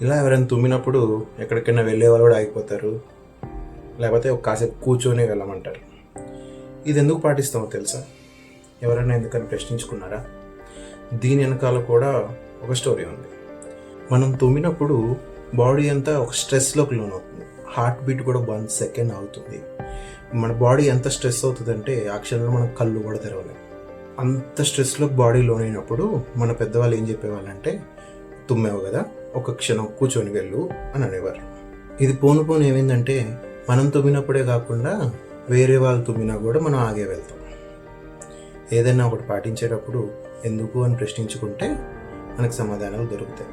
ఇలా ఎవరైనా తుమ్మినప్పుడు ఎక్కడికైనా వెళ్ళే వాళ్ళు కూడా ఆగిపోతారు, లేకపోతే ఒక కాసేపు కూర్చొని వెళ్ళమంటారు. ఇది ఎందుకు పాటిస్తామో తెలుసా? ఎవరైనా ఎందుకని ప్రశ్నించుకున్నారా? దీని వెనకాల కూడా ఒక స్టోరీ ఉంది. మనం తుమ్మినప్పుడు బాడీ అంతా ఒక స్ట్రెస్లోకి లోన్ అవుతుంది. హార్ట్ బీట్ కూడా 1 సెకండ్ అవుతుంది. మన బాడీ ఎంత స్ట్రెస్ అవుతుందంటే ఆ క్షణంలో మనం కళ్ళు కూడా తెరవలేము. అంత స్ట్రెస్లోకి బాడీ లోన్ అయినప్పుడు మన పెద్దవాళ్ళు ఏం చెప్పేవాళ్ళంటే, తుమ్మావు కదా, ఒక క్షణం కూర్చొని వెళ్ళు అని అనేవారు. ఇది పోను పోను ఏమైందంటే, మనం తుమ్మినప్పుడే కాకుండా వేరే వాళ్ళు తుమ్మినా కూడా మనం ఆగే వెళ్తాం. ఏదైనా ఒకటి పాటించేటప్పుడు ఎందుకు అని ప్రశ్నించుకుంటే మనకు సమాధానాలు దొరుకుతాయి.